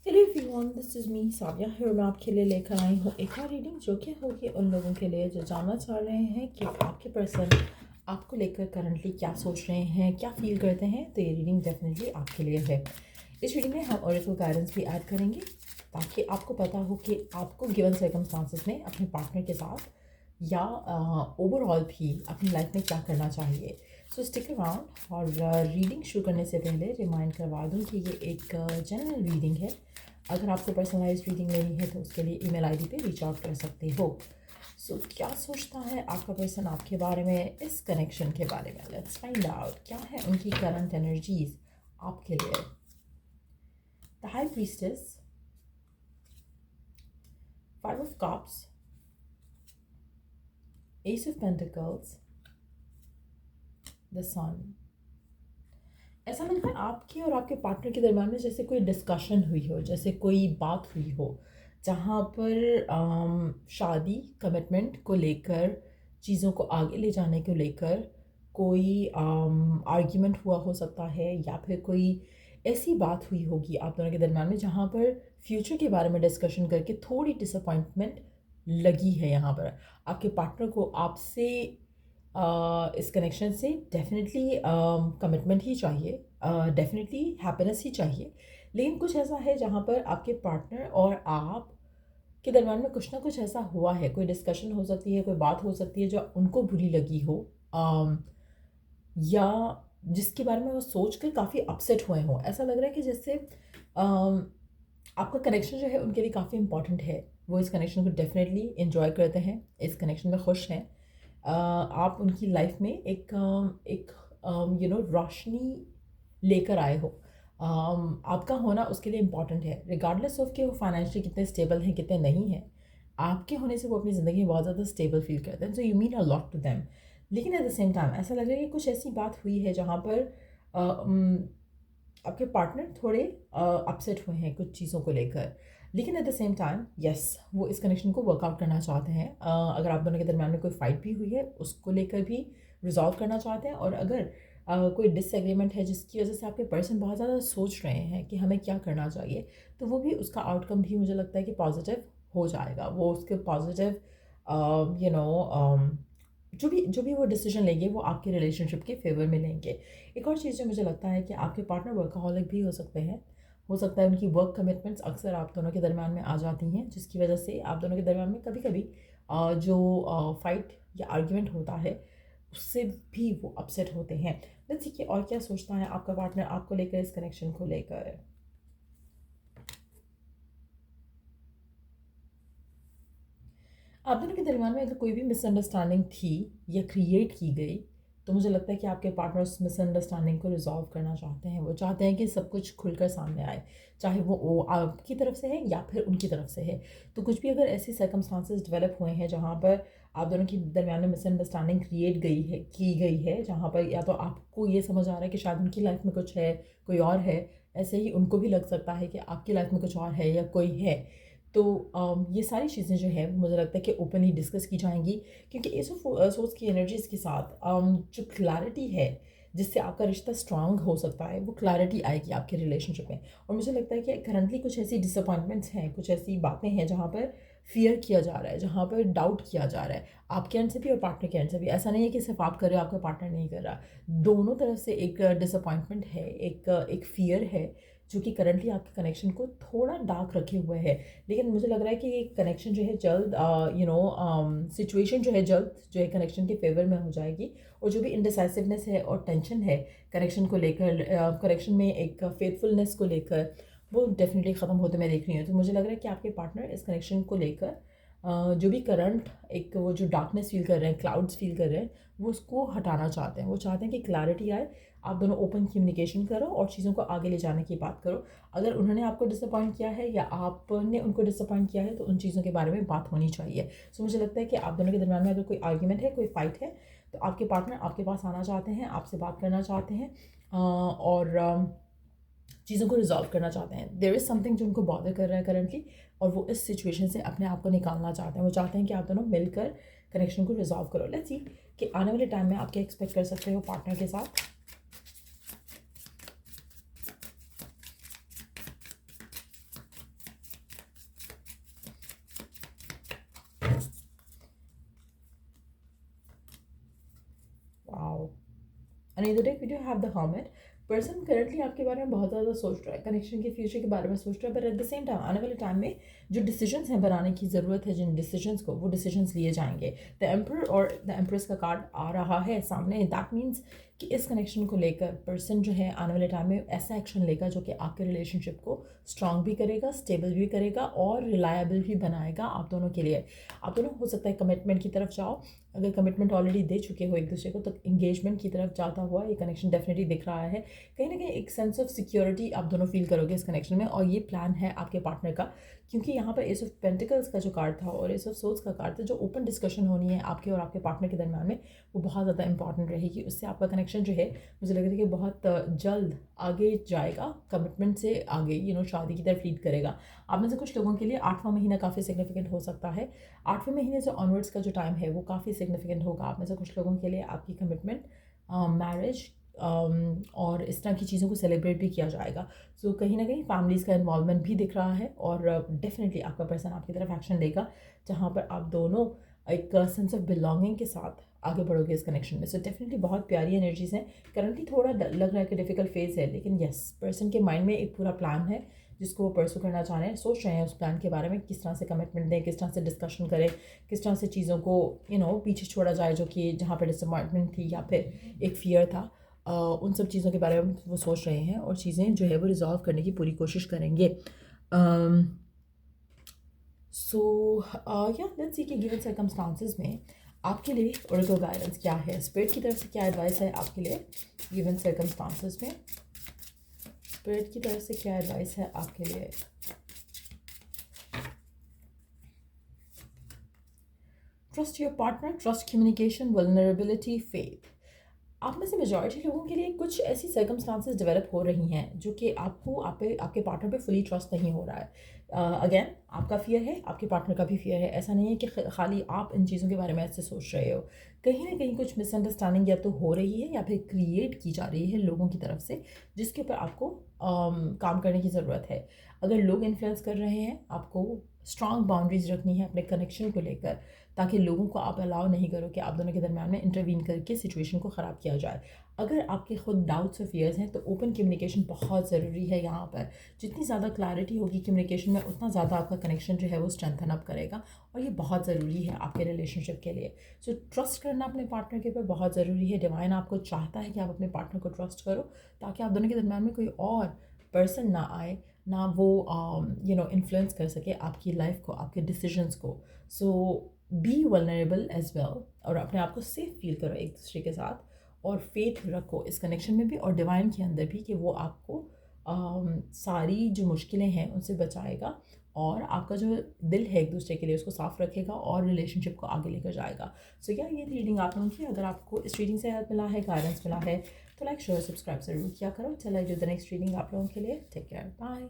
Hello everyone, this is me Savia है और मैं आपके लिए लेकर आई हूँ एक और रीडिंग जो कि होगी उन लोगों के लिए जो जानना चाह रहे हैं कि आपके पर्सन आपको लेकर करंटली क्या सोच रहे हैं, क्या फील करते हैं। तो ये रीडिंग डेफिनेटली आपके लिए है। इस रीडिंग में हम ऑरेकल गाइडेंस भी ऐड करेंगे ताकि आपको पता हो कि आपको गिवन सर्कमस्टांसेस में अपने पार्टनर के साथ या ओवरऑल भी अपनी लाइफ में क्या करना चाहिए। सो स्टिक अराउंड। और रीडिंग शुरू करने से पहले रिमाइंड करवा दूँ कि ये एक जनरल रीडिंग है। अगर आपको पर्सनलाइज रीडिंग लेनी है तो उसके लिए ईमेल आईडी पे रीच आउट कर सकते हो। सो क्या सोचता है आपका पर्सन आपके बारे में, इस कनेक्शन के बारे में? लेट्स फाइंड आउट क्या है उनकी करंट एनर्जीज आपके लिए। The high priestess, five of cups, ace of pentacles, the sun. ऐसा लगता है आपके और आपके पार्टनर के दरम्यान में जैसे कोई डिस्कशन हुई हो, जैसे कोई बात हुई हो जहाँ पर शादी कमिटमेंट को लेकर, चीज़ों को आगे ले जाने को लेकर कोई आर्ग्यूमेंट हुआ हो सकता है, या फिर कोई ऐसी बात हुई होगी आप दोनों के दरम्यान में जहाँ पर फ्यूचर के बारे में डिस्कशन करके थोड़ी डिसअपॉइंटमेंट लगी है। यहाँ पर आपके पार्टनर को आपसे इस कनेक्शन से डेफिनेटली कमिटमेंट ही चाहिए, डेफिनेटली हैप्पीनेस ही चाहिए। लेकिन कुछ ऐसा है जहाँ पर आपके पार्टनर और आप के दरम्यान में कुछ ना कुछ ऐसा हुआ है, कोई डिस्कशन हो सकती है, कोई बात हो सकती है जो उनको बुरी लगी हो, या जिसके बारे में वो सोच कर काफ़ी अपसेट हुए हों। ऐसा लग रहा है कि जैसे आपका कनेक्शन जो है उनके लिए काफ़ी इंपॉर्टेंट है। वो इस कनेक्शन को डेफिनेटली इन्जॉय करते हैं, इस कनेक्शन में खुश हैं। आप उनकी लाइफ में एक रोशनी लेकर आए हो। आपका होना उसके लिए इम्पॉर्टेंट है, रिगार्डलेस ऑफ कि वो फाइनेंशियली कितने स्टेबल हैं कितने नहीं हैं। आपके होने से वो अपनी ज़िंदगी में बहुत ज़्यादा स्टेबल फील करते हैं, so you mean a lot to them. लेकिन एट द सेम टाइम ऐसा लग रहा है कि कुछ ऐसी बात हुई है जहाँ पर आपके पार्टनर थोड़े अपसेट हुए हैं कुछ चीज़ों को लेकर। लेकिन at the same time yes, वो इस कनेक्शन को वर्कआउट करना चाहते हैं। अगर आप दोनों के दरम्यान में कोई फाइट भी हुई है उसको लेकर भी रिजॉल्व करना चाहते हैं। और अगर कोई डिसएग्रीमेंट है जिसकी वजह से आपके पर्सन बहुत ज़्यादा सोच रहे हैं कि हमें क्या करना चाहिए, तो वो भी उसका आउटकम भी मुझे लगता है कि पॉजिटिव हो जाएगा। वो उसके पॉजिटिव जो भी वो डिसीजन लेंगे वो आपके रिलेशनशिप के फेवर में लेंगे। एक और चीज़ जो मुझे लगता है कि आपके पार्टनर वर्कaholic भी हो सकते हैं। हो सकता है उनकी वर्क कमिटमेंट्स अक्सर आप दोनों के दरम्यान में आ जाती हैं, जिसकी वजह से आप दोनों के दरम्यान में कभी कभी जो फाइट या आर्ग्यूमेंट होता है उससे भी वो अपसेट होते हैं। लेट्स सी कि और क्या सोचता है आपका पार्टनर आपको लेकर, इस कनेक्शन को लेकर। आप दोनों के दरमियान में अगर कोई भी मिसअंडरस्टैंडिंग थी या क्रिएट की गई, तो मुझे लगता है कि आपके पार्टनर उस मिसअंडरस्टैंडिंग को रिजॉल्व करना चाहते हैं। वो चाहते हैं कि सब कुछ खुलकर सामने आए, चाहे वो आपकी तरफ से है या फिर उनकी तरफ से है। तो कुछ भी अगर ऐसे सर्कमस्टांसेस डेवलप हुए हैं जहाँ पर आप दोनों के दरमियान में मिसअंडरस्टैंडिंग क्रिएट की गई है, जहाँ पर या तो आपको ये समझ आ रहा है कि शायद उनकी लाइफ में कुछ है, कोई और है, ऐसे ही उनको भी लग सकता है कि आपकी लाइफ में कुछ और है या कोई है। तो ये सारी चीज़ें जो है मुझे लगता है कि ओपनली डिस्कस की जाएंगी, क्योंकि एस ऑफ सोर्स की एनर्जीज के साथ जो क्लैरिटी है जिससे आपका रिश्ता स्ट्रांग हो सकता है, वो क्लैरिटी आएगी आपके रिलेशनशिप में। और मुझे लगता है कि करंटली कुछ ऐसी डिसअपॉइंटमेंट्स हैं, कुछ ऐसी बातें हैं जहाँ पर फियर किया जा रहा है, जहाँ पर डाउट किया जा रहा है, आपके एंड से भी और पार्टनर के एंड से भी। ऐसा नहीं है कि सिर्फ आप कर रहे हो, आपका पार्टनर नहीं कर रहा। दोनों तरफ से एक डिसअपॉइंटमेंट है, एक फियर है जो कि करंटली आपके कनेक्शन को थोड़ा डार्क रखे हुए है। लेकिन मुझे लग रहा है कि ये कनेक्शन जो है जल्द सिचुएशन जो है जल्द जो है कनेक्शन के फेवर में हो जाएगी। और जो भी इनडिसाइसिवनेस है और टेंशन है कनेक्शन को लेकर, कनेक्शन में एक फेथफुलनेस को लेकर, वो डेफिनेटली ख़त्म होते मैं देख रही हूँ। तो मुझे लग रहा है कि आपके पार्टनर इस कनेक्शन को लेकर जो भी करंट एक वो जो डार्कनेस फील कर रहे हैं, क्लाउड्स फील कर रहे हैं, वो उसको हटाना चाहते हैं। वो चाहते हैं कि क्लैरिटी आए, आप दोनों ओपन कम्युनिकेशन करो और चीज़ों को आगे ले जाने की बात करो। अगर उन्होंने आपको डिसअपॉइंट किया है या आपने उनको डिसअपॉइंट किया है तो उन चीज़ों के बारे में बात होनी चाहिए। सो मुझे लगता है कि आप दोनों के दरम्यान में अगर कोई आर्ग्यूमेंट है, कोई फाइट है, तो आपके पार्टनर आपके पास आना चाहते हैं, आपसे बात करना चाहते हैं, और चीज़ों को रिजॉल्व करना चाहते हैं। देयर इज़ समथिंग जो उनको बॉदर कर रहा है करंटली, और वो इस सिचुएशन से अपने आप को निकालना चाहते हैं। वो चाहते हैं कि आप दोनों मिलकर कनेक्शन को रिजॉल्व करो। लेट्स सी कि आने वाले टाइम में आप क्या एक्सपेक्ट कर सकते हो पार्टनर के साथ। Another day we do have the hermit. Person currently आपके बारे में बहुत ज़्यादा सोच रहा है, कनेक्शन के फ्यूचर के बारे में सोच रहा है, but at the same time आने वाले टाइम में जो डिसीजंस हैं बनाने की ज़रूरत है, जिन डिसीजंस को, वो डिसीजंस लिए जाएंगे। द एम्पर और द एम्प्रेस का कार्ड आ रहा है सामने। दैट मीन्स कि इस कनेक्शन को लेकर पर्सन जो है आने वाले टाइम में ऐसा एक्शन लेगा जो कि आपके रिलेशनशिप को स्ट्रॉन्ग भी करेगा, स्टेबल भी करेगा और रिलायबल भी बनाएगा आप दोनों के लिए। आप दोनों हो सकता है कमिटमेंट की तरफ जाओ, अगर कमिटमेंट ऑलरेडी दे चुके हो एक दूसरे को तो एंगेजमेंट की तरफ जाता हुआ ये कनेक्शन डेफिनेटली दिख रहा है। कहीं ना कहीं एक सेंस ऑफ सिक्योरिटी आप दोनों फील करोगे इस कनेक्शन में, और ये प्लान है आपके पार्टनर का, क्योंकि यहाँ पर एस ऑफ पेंटिकल्स का जो कार्ड था और एस ऑफ सोल्स का कार्ड था, जो ओपन डिस्कशन होनी है आपके और आपके पार्टनर के दरम्यान में, वो बहुत ज़्यादा इंपॉर्टेंट रहेगी। उससे आपका कनेक्शन जो है मुझे लग रहा है कि बहुत जल्द आगे जाएगा, कमिटमेंट से आगे शादी की तरफ लीड करेगा। आप में से कुछ लोगों के लिए 8वां महीना काफ़ी सिग्निफिकेंट हो सकता है। 8वें महीने से ऑनवर्ड्स का जो टाइम है वो काफ़ी सिग्निफिकेंट होगा। आप में से कुछ लोगों के लिए आपकी कमिटमेंट, मैरिज और इस तरह की चीज़ों को सेलिब्रेट भी किया जाएगा। सो कहीं ना कहीं फैमिलीज़ का इन्वॉल्वमेंट भी दिख रहा है, और डेफिनेटली आपका पर्सन आपकी तरफ एक्शन लेगा जहाँ पर आप दोनों एक सेंस ऑफ बिलोंगिंग के साथ आगे बढ़ोगे इस कनेक्शन में। सो डेफिनेटली बहुत प्यारी एनर्जीज हैं। करंटली थोड़ा लग रहा है कि डिफिकल्ट फेज़ है, लेकिन यस, पर्सन के माइंड में एक पूरा प्लान है जिसको वो परसू करना चाह रहे हैं, सोच रहे हैं उस प्लान के बारे में, किस तरह से कमिटमेंट दें, किस तरह से डिस्कशन करें, किस तरह से चीज़ों को पीछे छोड़ा जाए जो कि जहाँ पर डिसअपॉइंटमेंट थी या फिर एक फियर था। उन सब चीज़ों के बारे में वो सोच रहे हैं और चीज़ें जो है वो रिजॉल्व करने की पूरी कोशिश करेंगे। सो या लेट्स सी कि गिवन सर्कमस्टांसेस में आपके लिए ओरेकल गाइडेंस क्या है, स्पिरिट की तरफ से क्या एडवाइस है आपके लिए गिवन सर्कमस्टांसेस में। स्पिरिट की तरफ से क्या एडवाइस है आपके लिए। Trust your partner, trust communication, vulnerability, faith. आप में से मेजॉरिटी लोगों के लिए कुछ ऐसी सर्कमस्टांसेस डेवलप हो रही हैं जो कि आपको आपके पार्टनर पे फुली ट्रस्ट नहीं हो रहा है। अगेन आपका फियर है, आपके पार्टनर का भी फियर है। ऐसा नहीं है कि खाली आप इन चीज़ों के बारे में ऐसे सोच रहे हो। कहीं ना कहीं कुछ मिसअंडरस्टैंडिंग या तो हो रही है या फिर क्रिएट की जा रही है लोगों की तरफ से, जिसके ऊपर आपको काम करने की ज़रूरत है। अगर लोग इन्फ्लुएंस कर रहे हैं, आपको स्ट्रॉन्ग बाउंड्रीज रखनी है अपने कनेक्शन को लेकर, ताकि लोगों को आप अलाउ नहीं करो कि आप दोनों के दरम्यान में इंटरवीन करके सिचुएशन को ख़राब किया जाए। अगर आपके खुद डाउट्स और फियर्स हैं तो ओपन कम्युनिकेशन बहुत ज़रूरी है। यहाँ पर जितनी ज़्यादा क्लैरिटी होगी कम्युनिकेशन में, उतना ज़्यादा आपका कनेक्शन जो है वो स्ट्रेंथन अप करेगा, और ये बहुत ज़रूरी है आपके रिलेशनशिप के लिए। सो ट्रस्ट करना अपने पार्टनर के ऊपर बहुत ज़रूरी है। डिवाइन आपको चाहता है कि आप अपने पार्टनर को ट्रस्ट करो, ताकि आप दोनों के दरम्यान में कोई और पर्सन ना आए, ना वो इन्फ्लुएंस कर सके आपकी लाइफ को, आपके डिसीजंस को। सो बी वल्नरेबल एज वेल, और अपने आप को सेफ फील करो एक दूसरे के साथ, और फेथ रखो इस कनेक्शन में भी और डिवाइन के अंदर भी कि वो आपको सारी जो मुश्किलें हैं उनसे बचाएगा, और आपका जो दिल है एक दूसरे के लिए उसको साफ रखेगा और रिलेशनशिप को आगे लेकर जाएगा। सो या ये रीडिंग आप लोगों की, अगर आपको इस रीडिंग से हेल्प मिला है, गाइडेंस मिला है, तो लाइक शेयर सब्सक्राइब ज़रूर किया करो। चलो जो द नेक्स्ट रीडिंग आप लोगों के लिए, टेक केयर, बाय।